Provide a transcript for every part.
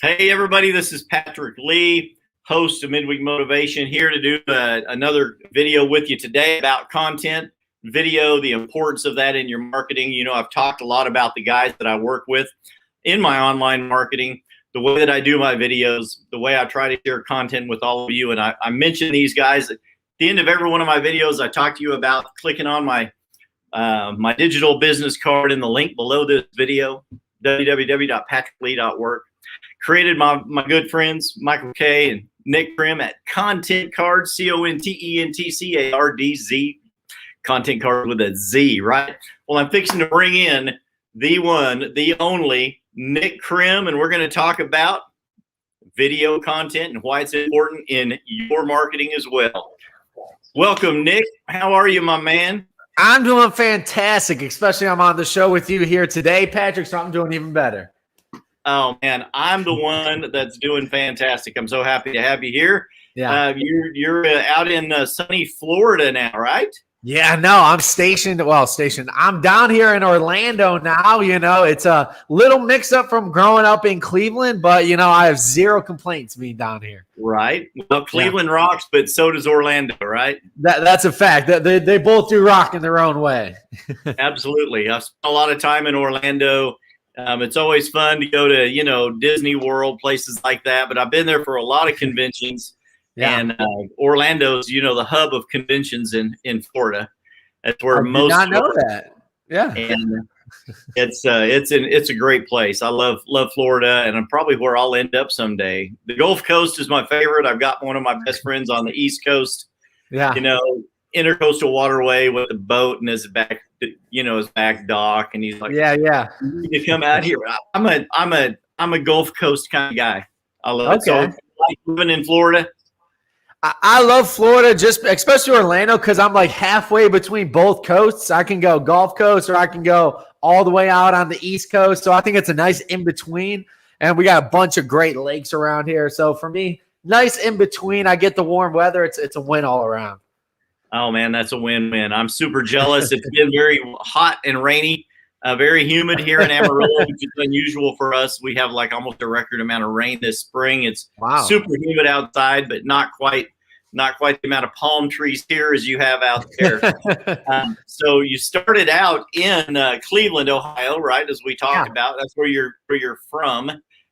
Hey, everybody, this is Patrick Lee, host of Midweek Motivation, here to do another video with you today about content, video, the importance of that in your marketing. You know, I've talked a lot about the guys that I work with in my online marketing, the way that I do my videos, the way I try to share content with all of you. And I mention these guys at the end of every one of my videos. I talk to you about clicking on my digital business card in the link below this video, www.patricklee.work. Created my good friends, Michael K. and Nick Krem at Content Card, CONTENTCARDZ, Content Card with a Z, right? Well, I'm fixing to bring in the one, the only Nick Krem, and we're going to talk about video content and why it's important in your marketing as well. Welcome, Nick. How are you, my man? I'm doing fantastic, especially I'm on the show with you here today, Patrick, so I'm doing even better. Oh, man, I'm the one that's doing fantastic. I'm so happy to have you here. Yeah. You're out in sunny Florida now, right? Yeah, no, I'm stationed. I'm down here in Orlando now. You know, it's a little mix up from growing up in Cleveland, but, you know, I have zero complaints being down here. Right. Well, Cleveland rocks, but so does Orlando, right? That's a fact. They both do rock in their own way. Absolutely. I've spent a lot of time in Orlando. It's always fun to go to, you know, Disney World, places like that. But I've been there for a lot of conventions. Yeah. And Orlando's, you know, the hub of conventions in Florida. That's where most. I did not know that. Yeah. And it's a great place. I love Florida, and I'm probably where I'll end up someday. The Gulf Coast is my favorite. I've got one of my best friends on the East Coast. Yeah. You know, intercoastal waterway with a boat and his back dock, and he's like, yeah, you need to come out here. I'm a Gulf Coast kind of guy. I love it. So, like living in Florida. I love Florida, just especially Orlando, because I'm like halfway between both coasts. I can go Gulf Coast, or I can go all the way out on the East Coast. So I think it's a nice in between, and we got a bunch of great lakes around here. So for me, nice in between. I get the warm weather. It's a win all around. Oh, man, that's a win-win. I'm super jealous. It's been very hot and rainy, very humid here in Amarillo, which is unusual for us. We have like almost a record amount of rain this spring. It's super humid outside, but not quite the amount of palm trees here as you have out there. So you started out in Cleveland, Ohio, right, as we talked about. That's where you're from.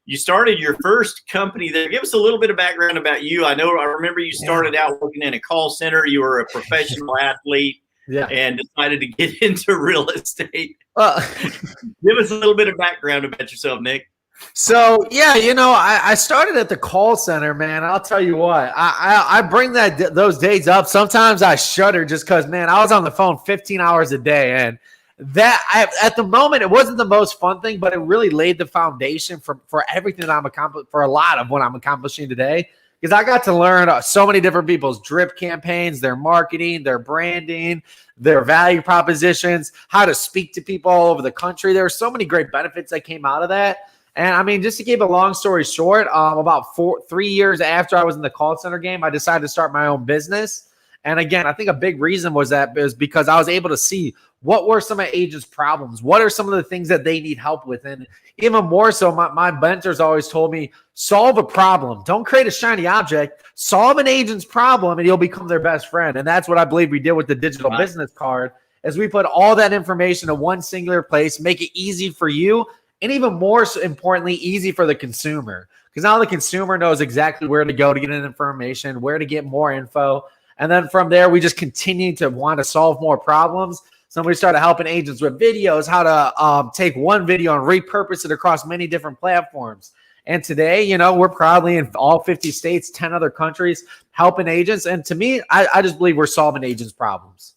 You started your first company there. Give us a little bit of background about you. I remember you started out working in a call center. You were a professional athlete and decided to get into real estate. Give us a little bit of background about yourself, Nick. So, yeah, you know, I started at the call center, man. I'll tell you what, I bring those days up. Sometimes I shudder just because, man, I was on the phone 15 hours a day, and at the moment, it wasn't the most fun thing, but it really laid the foundation for everything that I'm accomplishing, for a lot of what I'm accomplishing today, because I got to learn so many different people's drip campaigns, their marketing, their branding, their value propositions, how to speak to people all over the country. There are so many great benefits that came out of that. And I mean, just to keep a long story short, about 3 years after I was in the call center game, I decided to start my own business. And again, I think a big reason was because I was able to see what were some of agents' problems, what are some of the things that they need help with. And even more so, my mentors always told me, solve a problem. Don't create a shiny object. Solve an agent's problem, and you'll become their best friend. And that's what I believe we did with the digital business card, is we put all that information in one singular place, make it easy for you, and even more importantly, easy for the consumer. Because now the consumer knows exactly where to go to get information, where to get more info. And then from there, we just continue to want to solve more problems. So we started helping agents with videos, how to take one video and repurpose it across many different platforms. And today, you know, we're proudly in all 50 states, 10 other countries, helping agents. And to me, I just believe we're solving agents' problems.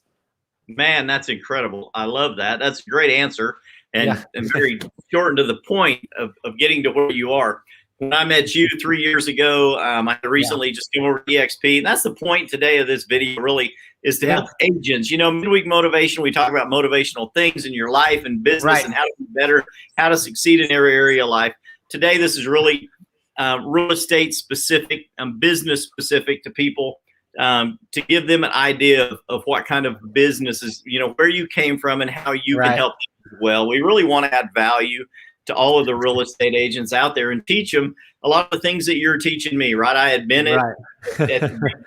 Man, that's incredible. I love that. That's a great answer. And very short and to the point of getting to where you are. When I met you 3 years ago, I recently just came over to EXP. And that's the point today of this video, really, is to help agents. You know, Midweek Motivation, we talk about motivational things in your life and business and how to be better, how to succeed in every area of life. Today, this is really real estate specific, business specific to people, to give them an idea of what kind of businesses, you know, where you came from and how you can help them well. We really want to add value to all of the real estate agents out there and teach them a lot of the things that you're teaching me, right? I had been at Big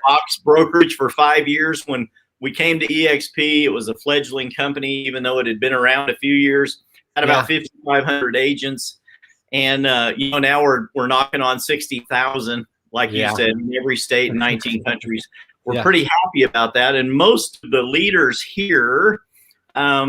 Box Brokerage for 5 years. When we came to EXP, it was a fledgling company, even though it had been around a few years, had about 5,500 agents. And, now we're knocking on 60,000, like you said, in every state in 19 countries. We're pretty happy about that. And most of the leaders here at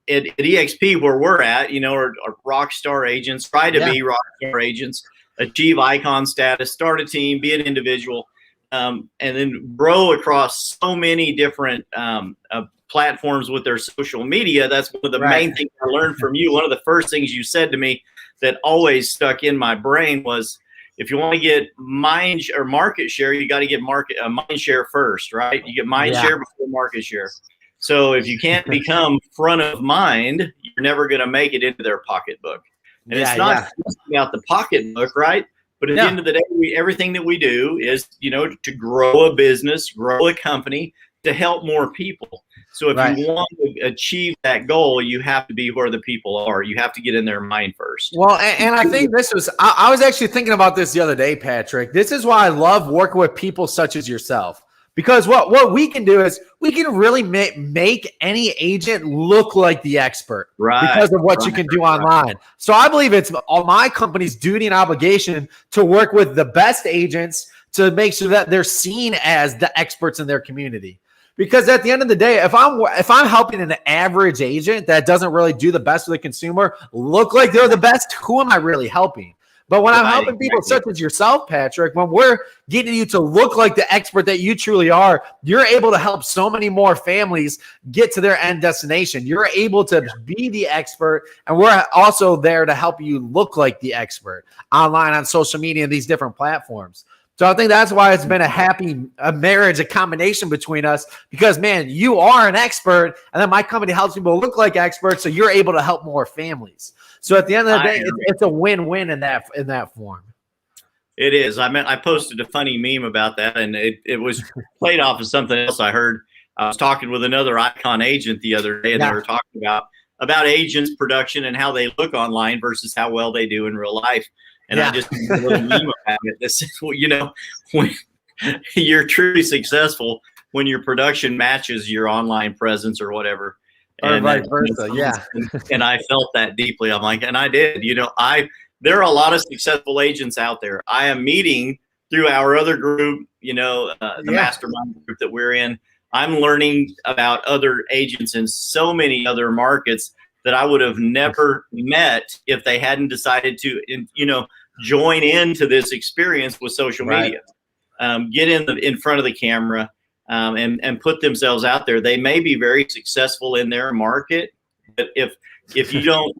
EXP, where we're at, are rock star agents, try to be rock star agents, achieve icon status, start a team, be an individual, and then grow across so many different platforms with their social media. That's one of the main things I learned from you. One of the first things you said to me that always stuck in my brain was, if you want to get market share, you got to get mind share first, right? You get mind share before market share. So if you can't become front of mind, you're never going to make it into their pocketbook. And it's not just about the pocketbook, right? But at the end of the day, everything that we do is, to grow a business, grow a company, to help more people. So if you want to achieve that goal, you have to be where the people are. You have to get in their mind first. Well, and I think I was actually thinking about this the other day, Patrick. This is why I love working with people such as yourself. Because what we can do is we can really make any agent look like the expert because of what you can do online. So I believe it's all my company's duty and obligation to work with the best agents to make sure that they're seen as the experts in their community. Because at the end of the day, if I'm helping an average agent that doesn't really do the best for the consumer look like they're the best, who am I really helping? But when I'm helping people such as yourself, Patrick, when we're getting you to look like the expert that you truly are, you're able to help so many more families get to their end destination. You're able to be the expert, and we're also there to help you look like the expert online, on social media, and these different platforms. So I think that's why it's been a happy marriage, a combination between us, because, man, you are an expert, and then my company helps people look like experts, so you're able to help more families. So at the end of the day, it's a win-win in that form. It is. I posted a funny meme about that, and it was played off of something else I heard. I was talking with another icon agent the other day, and they were talking about agents' production and how they look online versus how well they do in real life. And I just made a little meme about it. This is, when you're truly successful, when your production matches your online presence or whatever. Or vice versa, And I felt that deeply. I'm like, and I did. There are a lot of successful agents out there. I am meeting through our other group, the mastermind group that we're in. I'm learning about other agents in so many other markets that I would have never met if they hadn't decided to, join into this experience with social media. Get in front of the camera. And put themselves out there. They may be very successful in their market, but if you don't,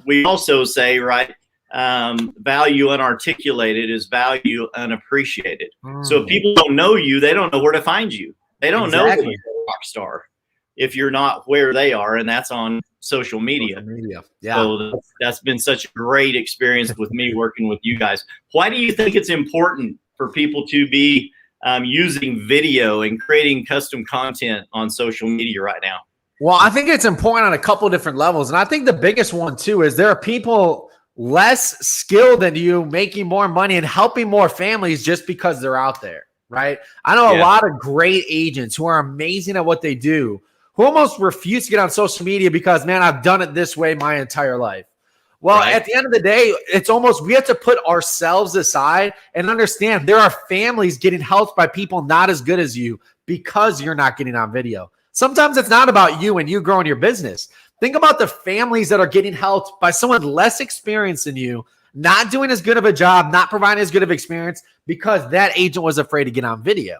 we also say, value unarticulated is value unappreciated. So if people don't know you, they don't know where to find you. They don't know that you're a rock star if you're not where they are, and that's on social media. So that's been such a great experience with me working with you guys. Why do you think it's important for people to be using video and creating custom content on social media right now? Well, I think it's important on a couple different levels. And I think the biggest one too is there are people less skilled than you making more money and helping more families just because they're out there, right? I know a lot of great agents who are amazing at what they do, who almost refuse to get on social media because, man, I've done it this way my entire life. Well, at the end of the day, it's almost we have to put ourselves aside and understand there are families getting helped by people not as good as you because you're not getting on video. Sometimes it's not about you and you growing your business. Think about the families that are getting helped by someone less experienced than you, not doing as good of a job, not providing as good of experience because that agent was afraid to get on video,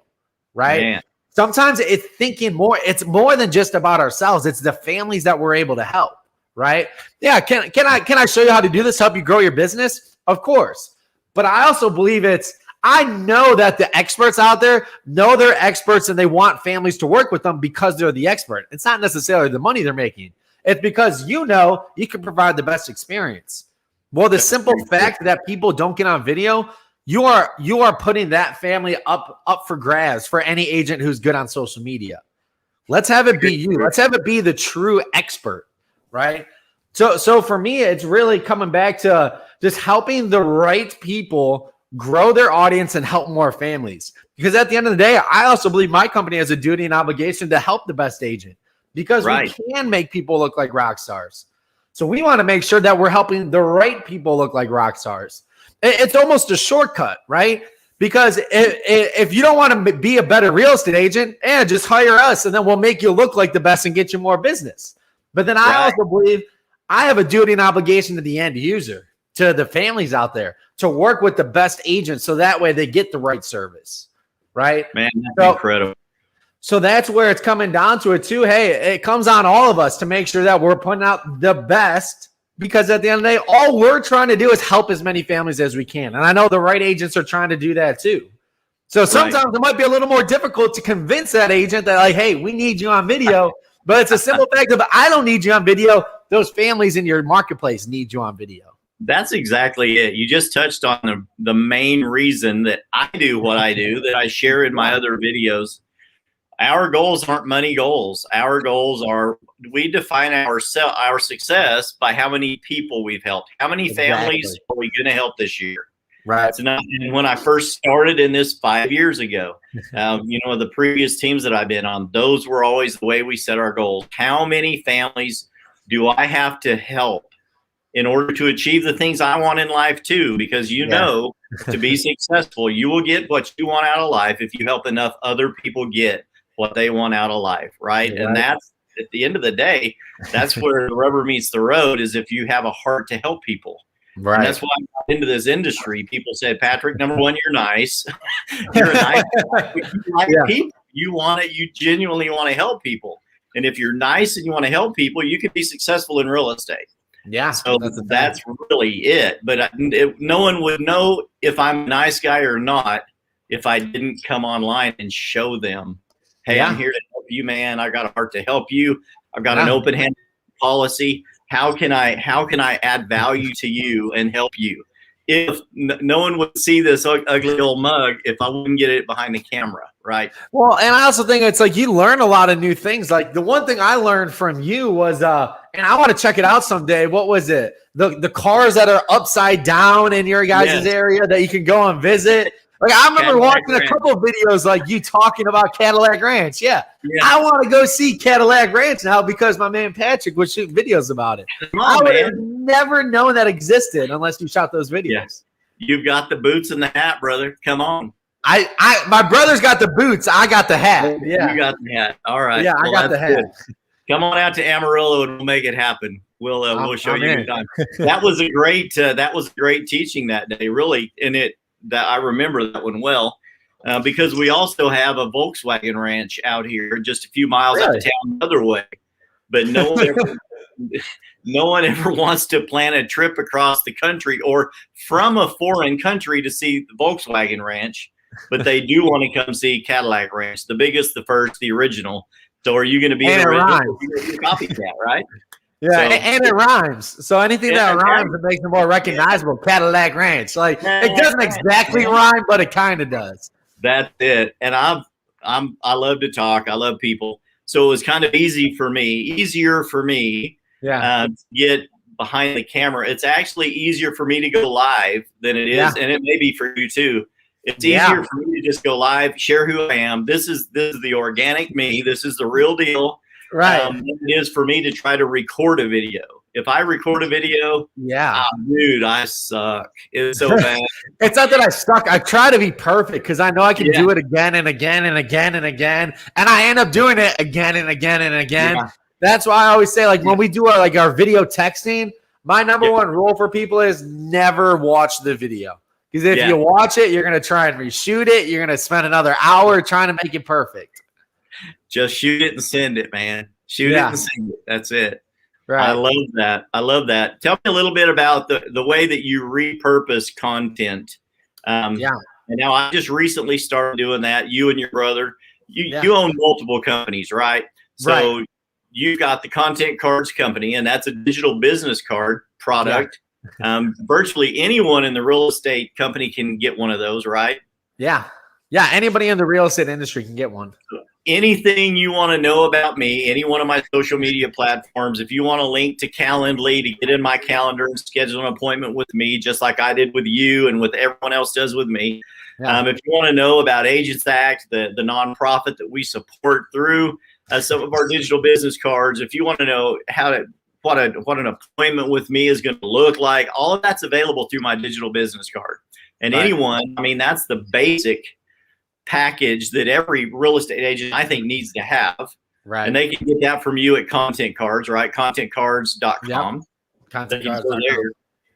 right? Man. Sometimes it's more than just about ourselves. It's the families that we're able to help. Right? Yeah. Can I show you how to do this? Help you grow your business? Of course. But I also believe I know that the experts out there know they're experts and they want families to work with them because they're the expert. It's not necessarily the money they're making. It's because you can provide the best experience. Well, the simple fact that people don't get on video, you are putting that family up for grabs for any agent who's good on social media. Let's have it be you. Let's have it be the true expert. Right. So for me, it's really coming back to just helping the right people grow their audience and help more families. Because at the end of the day, I also believe my company has a duty and obligation to help the best agent, because we can make people look like rock stars. So we want to make sure that we're helping the right people look like rock stars. It's almost a shortcut, right? Because if you don't want to be a better real estate agent, just hire us, and then we'll make you look like the best and get you more business. But then I also believe I have a duty and obligation to the end user, to the families out there, to work with the best agents so that way they get the right service, right? Man, that's incredible. So that's where it's coming down to it too. Hey, it comes on all of us to make sure that we're putting out the best, because at the end of the day, all we're trying to do is help as many families as we can. And I know the right agents are trying to do that too. So sometimes it might be a little more difficult to convince that agent that, like, hey, we need you on video. But it's a simple fact of, I don't need you on video. Those families in your marketplace need you on video. That's exactly it. You just touched on the main reason that I do what I do, that I share in my other videos. Our goals aren't money goals. Our goals are, we define our success by how many people we've helped. How many families are we going to help this year? Right. So now, when I first started in this 5 years ago, the previous teams that I've been on, those were always the way we set our goals. How many families do I have to help in order to achieve the things I want in life too? Because to be successful, you will get what you want out of life if you help enough other people get what they want out of life, right? And that's, at the end of the day, that's where the rubber meets the road, is if you have a heart to help people. Right. And that's why I got into this industry. People said, Patrick, number one, you're nice. You're a nice guy. You like people. You genuinely want to help people. And if you're nice and you want to help people, you can be successful in real estate. Yeah. So that's really it. But no one would know if I'm a nice guy or not if I didn't come online and show them, hey, I'm here to help you, man. I got a heart to help you. I've got an open hand policy. How can I add value to you and help you? If no one would see this ugly old mug if I wouldn't get it behind the camera, right? Well, and I also think it's like you learn a lot of new things. Like the one thing I learned from you was, and I want to check it out someday. What was it? The cars that are upside down in your guys' area that you can go and visit. Like I remember watching a couple of videos like you talking about Cadillac Ranch. Yeah. I want to go see Cadillac Ranch now because my man Patrick would shoot videos about it. I would have never known that existed unless you shot those videos. Yes. You've got the boots and the hat, brother. Come on. My brother's got the boots. I got the hat. Yeah. You got the hat. All right. Yeah, I got the hat. Good. Come on out to Amarillo and we'll make it happen. We'll show you a good time. That was a great teaching that day, really. And that I remember that one well, because we also have a Volkswagen ranch out here just a few miles out of town the other way. But no one ever wants to plan a trip across the country or from a foreign country to see the Volkswagen ranch, but they do want to come see Cadillac Ranch, the biggest, the first, the original. So are you going to be a copycat, right? Yeah, and it rhymes. So anything that rhymes, it makes it more recognizable. Cadillac Ranch, like it doesn't exactly rhyme, but it kind of does. That's it. And I love to talk. I love people. So it was kind of easier for me, to get behind the camera. It's actually easier for me to go live than it is, and it may be for you too. It's easier for me to just go live, share who I am. This is the organic me. This is the real deal. Right. It is for me to try to record a video. If I record a video, dude, I suck. It's so bad. It's not that I suck. I try to be perfect because I know I can do it again and again and again and again, and I end up doing it again and again and again. Yeah. That's why I always say, like, when we do our video texting, my number one rule for people is never watch the video. Because if you watch it, you're going to try and reshoot it. You're going to spend another hour trying to make it perfect. Just shoot it and send it, man. Shoot it and send it. That's it. Right. I love that. Tell me a little bit about the way that you repurpose content. And now I just recently started doing that. You and your brother, you own multiple companies, right? So you got the Content Cards company, and that's a digital business card product. Virtually anyone in the real estate company can get one of those, right? Yeah. Yeah, anybody in the real estate industry can get one. Anything you want to know about me, any one of my social media platforms, if you want a link to Calendly to get in my calendar and schedule an appointment with me, just like I did with you and with everyone else does with me. Yeah. If you want to know about Agents Act, the nonprofit that we support through some of our digital business cards, if you want to know what an appointment with me is going to look like, all of that's available through my digital business card. And anyone, I mean, that's the basic package that every real estate agent I think needs to have. Right. And they can get that from you at Content Cards, right? ContentCards.com. Yep. ContentCards.com.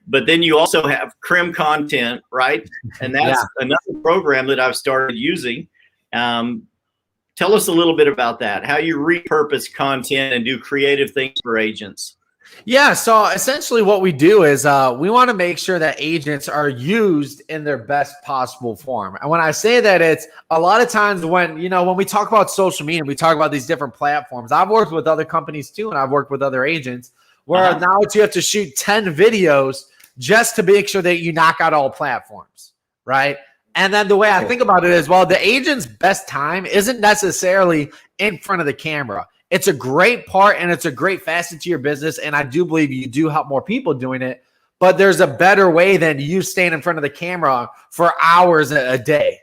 But then you also have Krem Content, right? And that's another program that I've started using. Tell us a little bit about that, how you repurpose content and do creative things for agents. Yeah, so essentially what we do is we want to make sure that agents are used in their best possible form. And when I say that, it's a lot of times when we talk about social media, we talk about these different platforms. I've worked with other companies too, and I've worked with other agents where now you have to shoot 10 videos just to make sure that you knock out all platforms, right? And then the way I think about it is, well, the agent's best time isn't necessarily in front of the camera. It's a great part and it's a great facet to your business. And I do believe you do help more people doing it, but there's a better way than you staying in front of the camera for hours a day.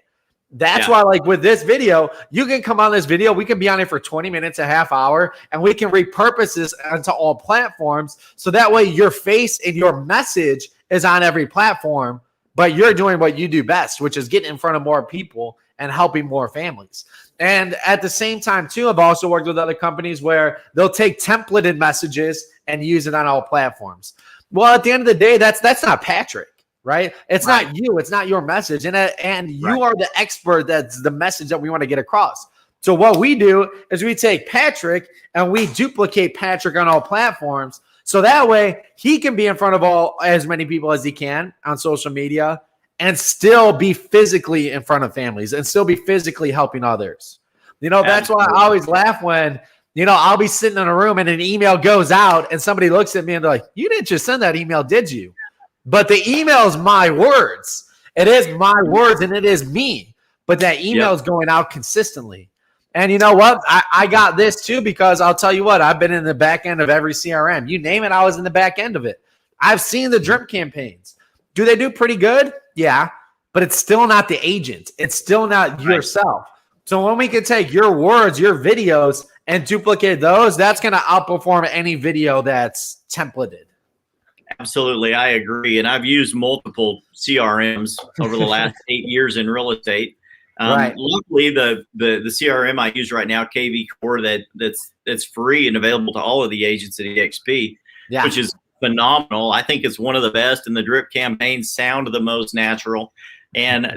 That's why, like with this video, you can come on this video. We can be on it for 20 minutes, a half hour, and we can repurpose this onto all platforms. So that way your face and your message is on every platform, but you're doing what you do best, which is getting in front of more people and helping more families. And at the same time, too, I've also worked with other companies where they'll take templated messages and use it on all platforms. Well, at the end of the day, that's not Patrick, right? It's not you. It's not your message. And you are the expert. That's the message that we want to get across. So what we do is we take Patrick and we duplicate Patrick on all platforms. So that way he can be in front of as many people as he can on social media and still be physically in front of families and still be physically helping others. That's why I always laugh when, I'll be sitting in a room and an email goes out and somebody looks at me and they're like, you didn't just send that email, did you? But the email is my words. It is my words and it is me. But that email is going out consistently. And you know what? I got this too, because I'll tell you what, I've been in the back end of every CRM. You name it, I was in the back end of it. I've seen the drip campaigns. Do they do pretty good? Yeah, but it's still not the agent. It's still not yourself. So when we can take your words, your videos, and duplicate those, that's going to outperform any video that's templated. Absolutely, I agree. And I've used multiple CRMs over the last 8 years in real estate. Luckily, the CRM I use right now, KV Core, that's free and available to all of the agents at EXP, which is phenomenal. I think it's one of the best, and the drip campaigns sound the most natural. And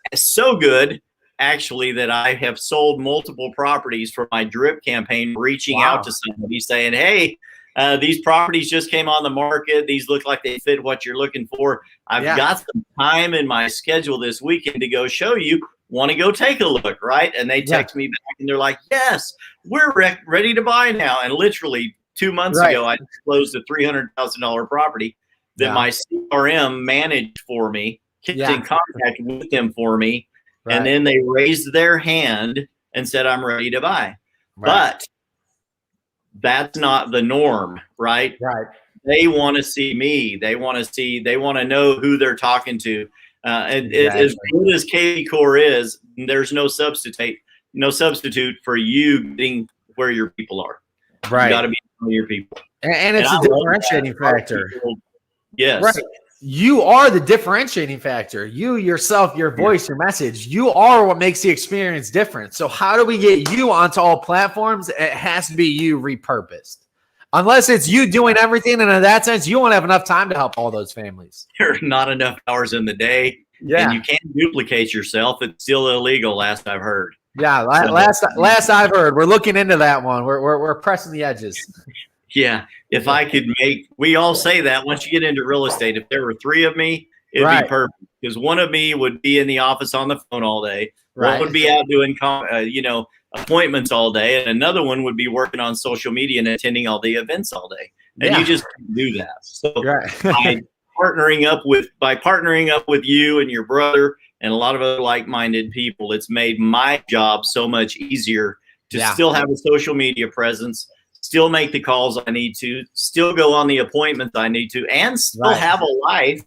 it's so good, actually, that I have sold multiple properties for my drip campaign, reaching out to somebody saying, hey, these properties just came on the market. These look like they fit what you're looking for. I've got some time in my schedule this weekend to go show you. Want to go take a look, right? And they text me back and they're like, yes, we're ready to buy now. And literally 2 months ago, I closed a $300,000 property that my CRM managed for me, kept in contact with them for me. And then they raised their hand and said, I'm ready to buy. But that's not the norm, right? They want to see me. They want to know who they're talking to. As good as KV Core is, there's no substitute for you getting where your people are. You got to be with your people. And it's a differentiating factor. Yes. Right. You are the differentiating factor. You yourself, your voice, your message, you are what makes the experience different. So how do we get you onto all platforms? It has to be you repurposed. Unless it's you doing everything, and in that sense, you won't have enough time to help all those families. There's not enough hours in the day. And you can't duplicate yourself. It's still illegal, last I've heard. Yeah, last I've heard. We're looking into that one. We're pressing the edges. Yeah, if I could we all say that once you get into real estate, if there were 3 of me, it'd be perfect. Because one of me would be in the office on the phone all day. One would be out doing, appointments all day. And another one would be working on social media and attending all the events all day. And you just can't do that. So I partnering up with you and your brother and a lot of other like-minded people, it's made my job so much easier to still have a social media presence, still make the calls I need to, still go on the appointments I need to, and still have a life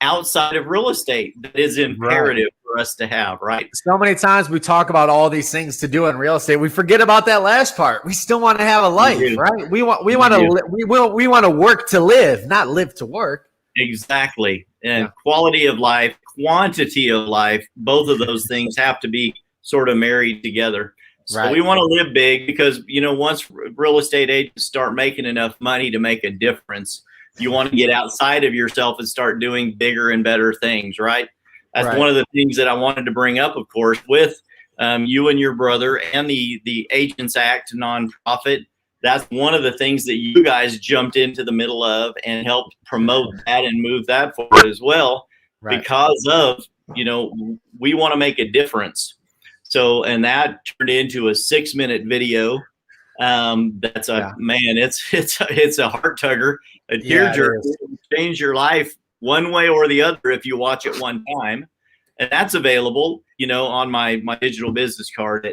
outside of real estate that is imperative for us to have, right? So many times we talk about all these things to do in real estate. We forget about that last part. We still want to have a life, right? We want to work to live, not live to work. Exactly. And quality of life, quantity of life, both of those things have to be sort of married together. So we want to live big because, you know, once real estate agents start making enough money to make a difference, you want to get outside of yourself and start doing bigger and better things, right? That's one of the things that I wanted to bring up, of course, with you and your brother and the Agents Act nonprofit. That's one of the things that you guys jumped into the middle of and helped promote that and move that forward as well, because of, you know, we want to make a difference. So, and that turned into a 6-minute video. That's man, it's a heart tugger, a tearjerker. Change your life one way or the other if you watch it one time, and that's available, you know, on my digital business card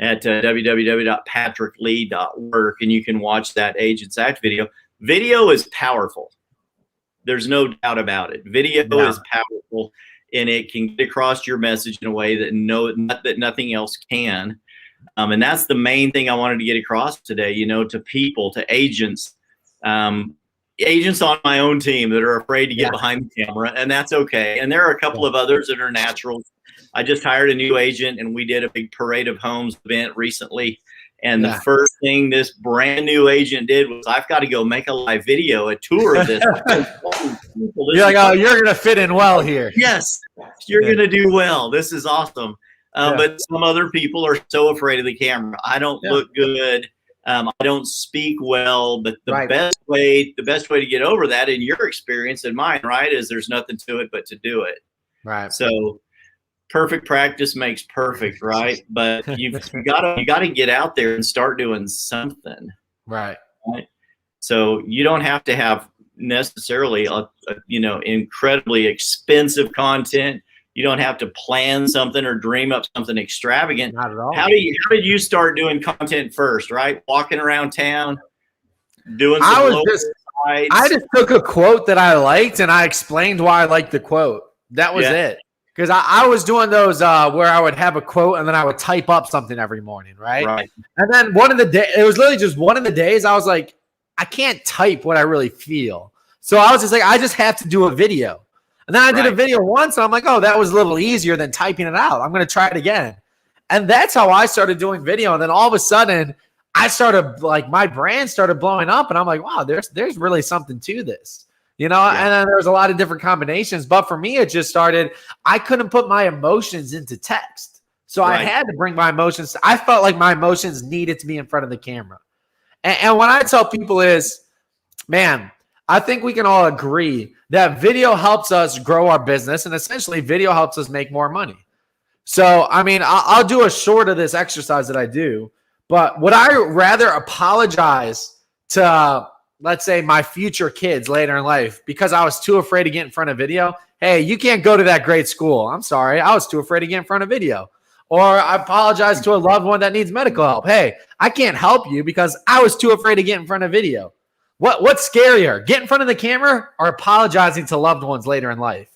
at www.patricklee.work, and you can watch that Agents Act video. Video is powerful. There's no doubt about it. Video is powerful, and it can get across your message in a way that nothing else can. And that's the main thing I wanted to get across today, you know, to people, to agents, agents on my own team that are afraid to get behind the camera, and that's okay. And there are a couple of others that are naturals. I just hired a new agent, and we did a big Parade of Homes event recently. And the first thing this brand new agent did was, I've got to go make a live video, a tour of this. You're like, oh, you're going to fit in well here. Yes, you're going to do well. This is awesome. But some other people are so afraid of the camera. I don't look good. I don't speak well. But the best way to get over that, in your experience and mine, right, is there's nothing to it but to do it. Right. So perfect practice makes perfect, right? But you got to get out there and start doing something. Right. So you don't have to have necessarily a incredibly expensive content. You don't have to plan something or dream up something extravagant. Not at all. How did you start doing content first, right? Walking around town, doing some I just took a quote that I liked and I explained why I liked the quote. That was it. Because I was doing those where I would have a quote and then I would type up something every morning, right? And then one of the days, it was literally just one of the days I was like, I can't type what I really feel. So I was just like, I just have to do a video. And then I did a video once, and I'm like, oh, that was a little easier than typing it out. I'm going to try it again. And that's how I started doing video. And then all of a sudden, I started, like, my brand started blowing up. And I'm like, wow, there's really something to this. You know, and then there's a lot of different combinations. But for me, it just started, I couldn't put my emotions into text. So I had to bring my emotions. I felt like my emotions needed to be in front of the camera. And what I tell people is, man, I think we can all agree that video helps us grow our business, and essentially video helps us make more money. So, I mean, I'll do a short of this exercise that I do, but would I rather apologize to, let's say, my future kids later in life because I was too afraid to get in front of video? Hey, you can't go to that great school. I'm sorry. I was too afraid to get in front of video. Or I apologize to a loved one that needs medical help. Hey, I can't help you because I was too afraid to get in front of video. What's scarier, get in front of the camera or apologizing to loved ones later in life?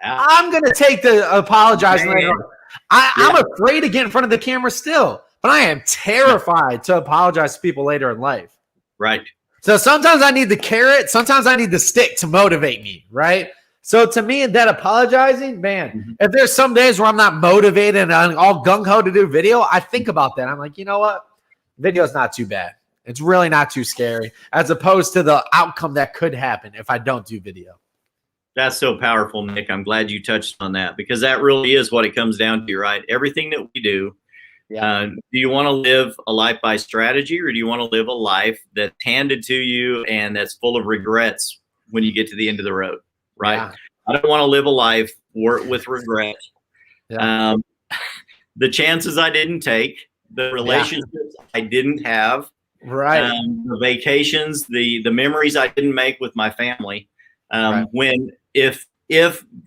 I'm going to take the apologizing later on. I'm afraid to get in front of the camera still, but I am terrified to apologize to people later in life. Right. So sometimes I need the carrot. Sometimes I need the stick to motivate me, right? So to me, that apologizing, man, if there's some days where I'm not motivated and I'm all gung-ho to do video, I think about that. I'm like, you know what? Video's not too bad. It's really not too scary, as opposed to the outcome that could happen if I don't do video. That's so powerful, Nick. I'm glad you touched on that, because that really is what it comes down to, right? Everything that we do, do you want to live a life by strategy, or do you want to live a life that's handed to you and that's full of regrets when you get to the end of the road, right? Yeah. I don't want to live a life with regret. Yeah. The chances I didn't take, the relationships I didn't have, the vacations, the memories I didn't make with my family. Right. When if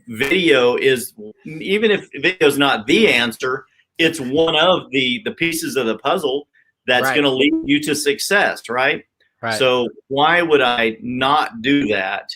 video is, even if video is not the answer, it's one of the pieces of the puzzle that's Right. going to lead you to success, right? Right. So why would I not do that?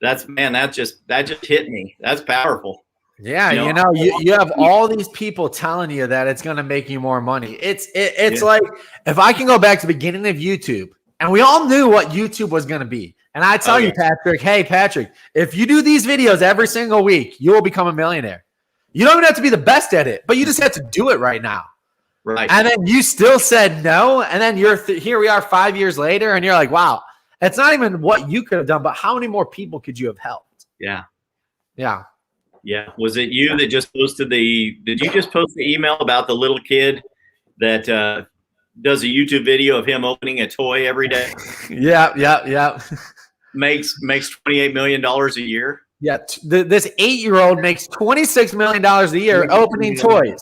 That just hit me. That's powerful. Yeah, you have all these people telling you that it's going to make you more money. It's like, if I can go back to the beginning of YouTube, and we all knew what YouTube was going to be. And I tell you, Patrick, hey, Patrick, if you do these videos every single week, you will become a millionaire. You don't even have to be the best at it, but you just have to do it right now. Right. And then you still said no. And then here we are 5 years later, and you're like, wow, it's not even what you could have done, but how many more people could you have helped? Yeah. Yeah. Yeah. Was it you that just posted did you just post the email about the little kid that does a YouTube video of him opening a toy every day? Yeah. Makes $28 million a year. Yeah. This 8-year-old makes $26 million a year opening toys.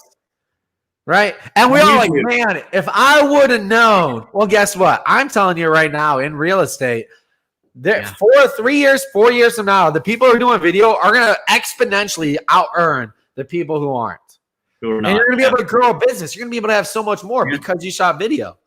Right. And we're all like, man, if I would have known. Well, guess what? I'm telling you right now, in real estate, 4 years from now, the people who are doing video are going to exponentially out-earn the people who aren't. And you're going to be able to grow a business. You're going to be able to have so much more because you shot video.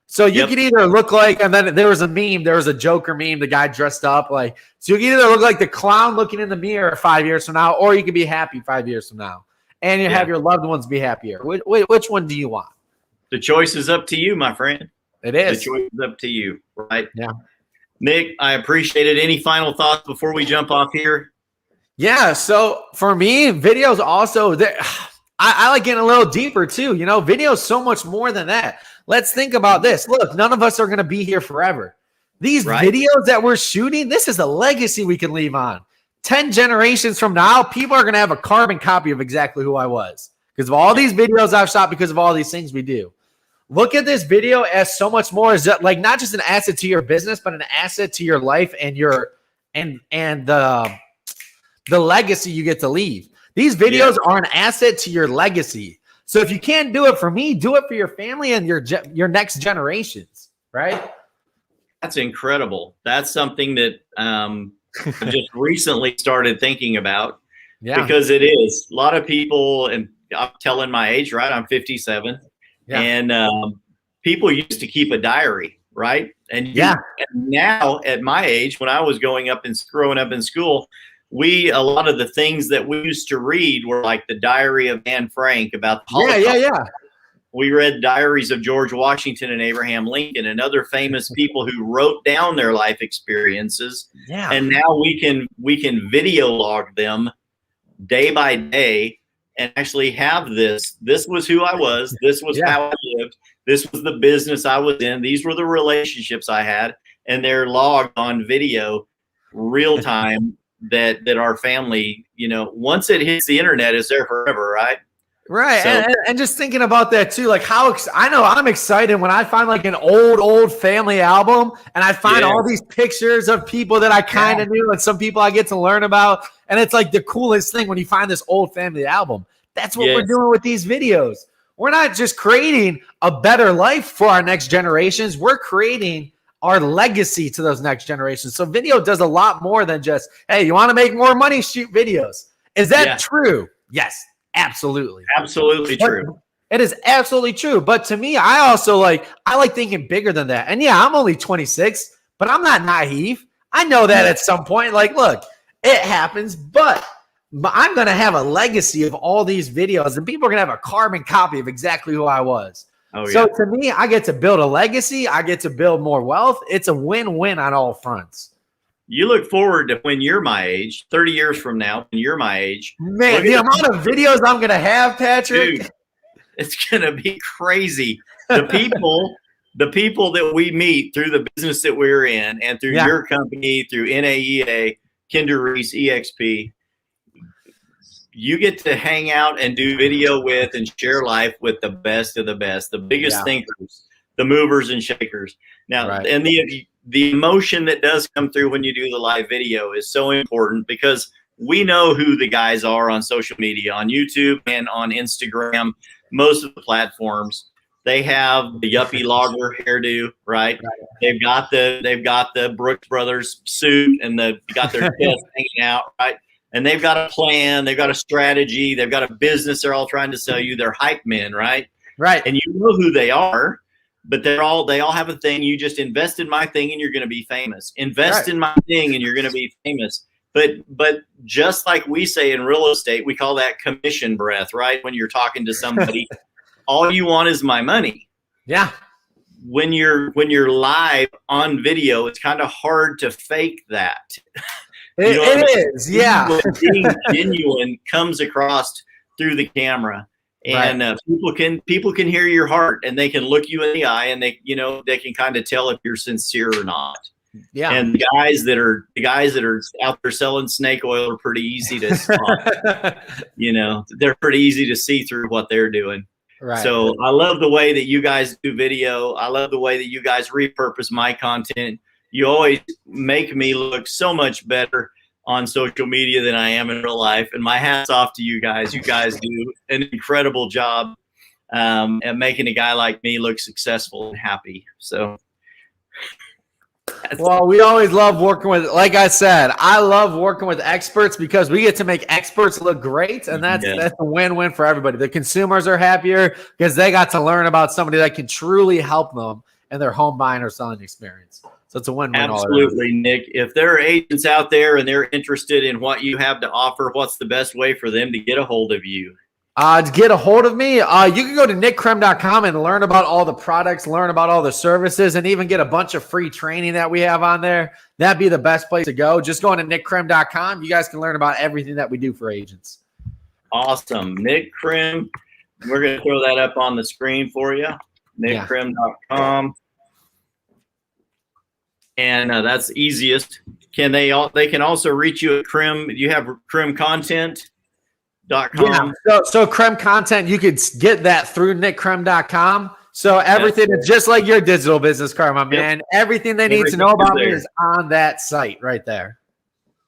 So you could either look like, and then there was a Joker meme, the guy dressed up like, so you can either look like the clown looking in the mirror 5 years from now, or you can be happy 5 years from now. And you have your loved ones be happier. Which one do you want? The choice is up to you, my friend. It is. The choice is up to you, right? Yeah. Nick, I appreciate it. Any final thoughts before we jump off here? Yeah. So for me, videos also, I like getting a little deeper too. Video's so much more than that. Let's think about this. Look, none of us are going to be here forever. These videos that we're shooting, this is a legacy we can leave on. 10 generations from now, people are going to have a carbon copy of exactly who I was because of all these videos I've shot, because of all these things we do. Look at this video as so much more as like not just an asset to your business, but an asset to your life and the legacy you get to leave. These videos are an asset to your legacy. So if you can't do it for me, do it for your family and your next generations, right? That's incredible. That's something that I just recently started thinking about because it is a lot of people, and I'm telling my age, right? I'm 57. And people used to keep a diary, right? And now at my age, when I was growing up in school, a lot of the things that we used to read were like the Diary of Anne Frank about the Holocaust. We read diaries of George Washington and Abraham Lincoln and other famous people who wrote down their life experiences. Yeah. And now we can video log them day by day and actually have this. This was who I was. This was how I lived. This was the business I was in. These were the relationships I had. And they're logged on video real time that our family, once it hits the internet, is there forever, right? Right. So, and just thinking about that too, like I know I'm excited when I find like an old family album and I find all these pictures of people that I kind of knew and some people I get to learn about. And it's like the coolest thing when you find this old family album. That's what we're doing with these videos. We're not just creating a better life for our next generations. We're creating our legacy to those next generations. So video does a lot more than just, hey, you want to make more money, shoot videos. Is that true? Yes. Absolutely. Absolutely true. It is absolutely true. But to me, I also like thinking bigger than that. And I'm only 26, but I'm not naive. I know that at some point, like, look, it happens, but I'm going to have a legacy of all these videos and people are going to have a carbon copy of exactly who I was. So to me, I get to build a legacy. I get to build more wealth. It's a win-win on all fronts. You look forward to when you're my age, 30 years from now, when you're my age. Man, the amount of videos I'm going to have, Patrick. Dude, it's going to be crazy. The people that we meet through the business that we're in and through your company, through NAEA, Kinder Reese, EXP, you get to hang out and do video with and share life with the best of the best, the biggest thinkers, the movers and shakers. Now, and the emotion that does come through when you do the live video is so important because we know who the guys are on social media, on YouTube and on Instagram, most of the platforms. They have the yuppie logger hairdo, right? They've got the Brooks Brothers suit, and got their chest hanging out, right? And they've got a plan, they've got a strategy, they've got a business they're all trying to sell you. They're hype men, right? Right. And you know who they are, but they all have a thing. You just invest in my thing and you're going to be famous. Invest in my thing and you're going to be famous. But just like we say in real estate, we call that commission breath, right? When you're talking to somebody, all you want is my money. Yeah. When you're live on video, it's kind of hard to fake that. It is, yeah. Being genuine comes across through the camera, and people can hear your heart, and they can look you in the eye, and they can kind of tell if you're sincere or not. Yeah. And the guys that are out there selling snake oil are pretty easy to spot. They're pretty easy to see through what they're doing. Right. So I love the way that you guys do video. I love the way that you guys repurpose my content. You always make me look so much better on social media than I am in real life. And my hat's off to you guys. You guys do an incredible job at making a guy like me look successful and happy. So. Well, we always love working with, like I said, I love working with experts because we get to make experts look great. And that's a win-win for everybody. The consumers are happier because they got to learn about somebody that can truly help them in their home buying or selling experience. So it's a win-win. Absolutely, Nick. If there are agents out there and they're interested in what you have to offer, what's the best way for them to get a hold of you? To get a hold of me, you can go to nickkrem.com and learn about all the products, learn about all the services, and even get a bunch of free training that we have on there. That'd be the best place to go. Just go to nickkrem.com. You guys can learn about everything that we do for agents. Awesome. Nick Krem. We're going to throw that up on the screen for you. nickkrem.com. And that's easiest. They can also reach you at Krem. You have Krem Content. Yeah. So Krem Content, you could get that through nickkrem.com. So everything is just like your digital business card, my man. Everything they need to know about me is on that site right there.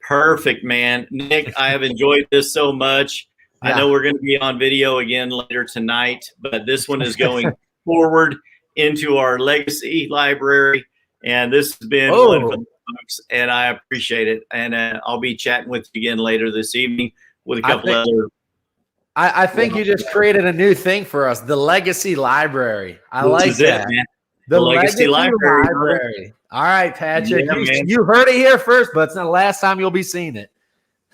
Perfect, man. Nick, I have enjoyed this so much. I know we're going to be on video again later tonight, but this one is going forward into our legacy library. And this has been wonderful, and I appreciate it. And I'll be chatting with you again later this evening with a couple other. I think you just created a new thing for us, the Legacy Library. I like that. The Legacy Library. All right, Patrick. You heard it here first, but it's not the last time you'll be seeing it.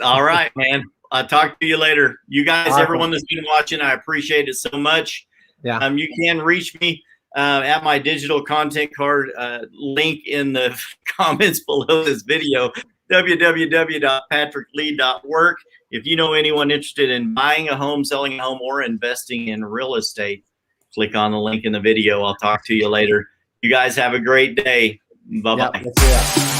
All right, man. I'll talk to you later. You guys, everyone that's been watching, I appreciate it so much. Yeah. You can reach me at my digital content card link in the comments below this video, www.patricklee.work. If you know anyone interested in buying a home, selling a home, or investing in real estate, click on the link in the video. I'll talk to you later. You guys have a great day. Bye-bye. Yep.